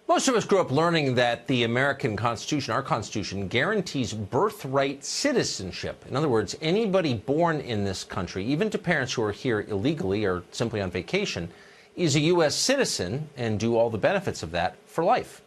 Most of us grew up learning that the American Constitution, our Constitution, guarantees birthright citizenship. In other words, anybody born in this country, even to parents who are here illegally or simply on vacation, is a U.S. citizen and due all the benefits of that for life.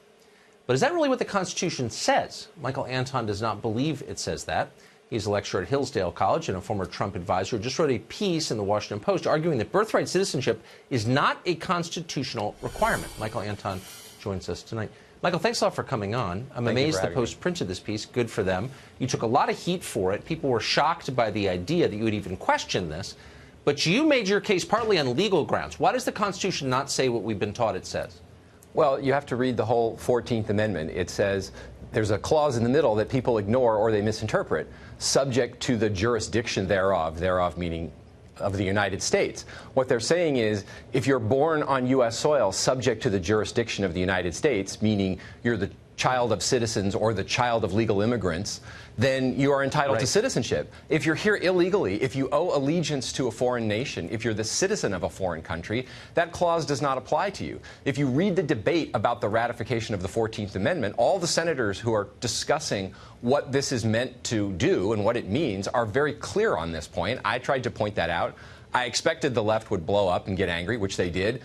But is that really what the Constitution says? Michael Anton does not believe it says that. He's a lecturer at Hillsdale College and a former Trump advisor who just wrote a piece in the Washington Post arguing that birthright citizenship is not a constitutional requirement. Michael Anton joins us tonight. Michael, thanks a lot for coming on. I'm amazed the Post printed this piece. Good for them. You took a lot of heat for it. People were shocked by the idea that you would even question this. But you made your case partly on legal grounds. Why does the Constitution not say what we've been taught it says? Well, you have to read the whole 14th Amendment. It says there's a clause in the middle that people ignore or they misinterpret, subject to the jurisdiction thereof meaning of the United States. What they're saying is if you're born on U.S. soil subject to the jurisdiction of the United States, meaning you're the child of citizens or the child of legal immigrants, then you are entitled to citizenship. If you're here illegally, if you owe allegiance to a foreign nation, if you're the citizen of a foreign country, that clause does not apply to you. If you read the debate about the ratification of the 14th Amendment, all the senators who are discussing what this is meant to do and what it means are very clear on this point. I tried to point that out. I expected the left would blow up and get angry, which they did.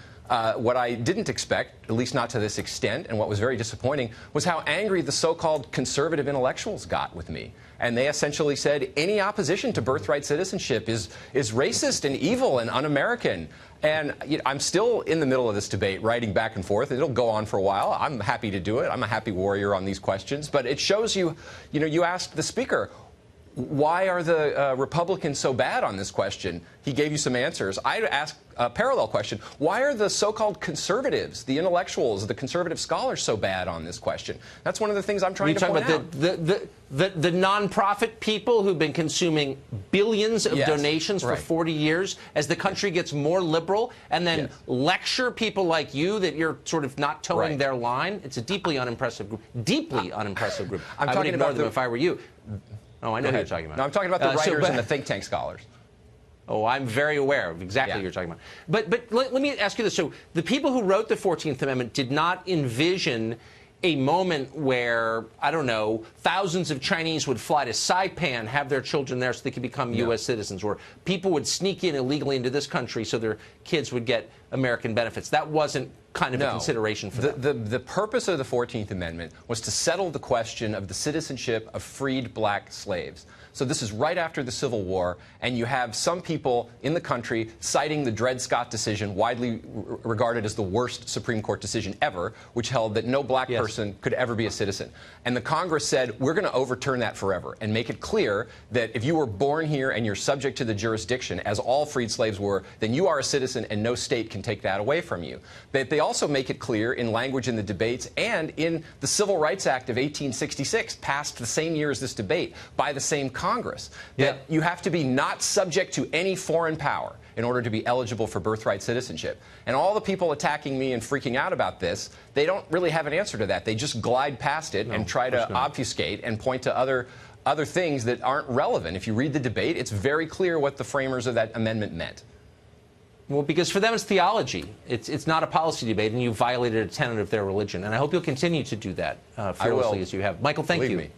What I didn't expect, at least not to this extent, and what was very disappointing, was how angry the so-called conservative intellectuals got with me. And they essentially said any opposition to birthright citizenship is racist and evil and un-American. And I'm still in the middle of this debate, writing back and forth. It'll go on for a while. I'm happy to do it. I'm a happy warrior on these questions. But it shows you, you asked the speaker, why are the Republicans so bad on this question? He gave you some answers. I'd ask a parallel question. Why are the so-called conservatives, the intellectuals, the conservative scholars so bad on this question? That's one of the things I'm trying to point out. The nonprofit people who've been consuming billions of donations for 40 years as the country gets more liberal, and then lecture people like you that you're sort of not towing their line? It's a deeply unimpressive group. Deeply unimpressive group. I would ignore them if I were you. Oh, I know who you're talking about. No, I'm talking about the writers and the think tank scholars. Oh, I'm very aware of exactly what you're talking about. But let me ask you this. So the people who wrote the 14th Amendment did not envision a moment where, I don't know, thousands of Chinese would fly to Saipan, have their children there so they could become U.S. citizens, or people would sneak in illegally into this country so their kids would get American benefits. That wasn't kind of a consideration for them. The purpose of the 14th Amendment was to settle the question of the citizenship of freed black slaves. So this is right after the Civil War, and you have some people in the country citing the Dred Scott decision, widely regarded as the worst Supreme Court decision ever, which held that no black person could ever be a citizen. And the Congress said, we're going to overturn that forever and make it clear that if you were born here and you're subject to the jurisdiction, as all freed slaves were, then you are a citizen and no state can take that away from you. But they also make it clear in language in the debates and in the Civil Rights Act of 1866, passed the same year as this debate by the same Congress, that you have to be not subject to any foreign power in order to be eligible for birthright citizenship. And all the people attacking me and freaking out about this, they don't really have an answer to that. They just glide past it and try to obfuscate and point to other things that aren't relevant. If you read the debate, it's very clear what the framers of that amendment meant. Well, because for them it's theology. It's not a policy debate, and you violated a tenet of their religion. And I hope you'll continue to do that fearlessly as you have. Michael, thank you. Believe me.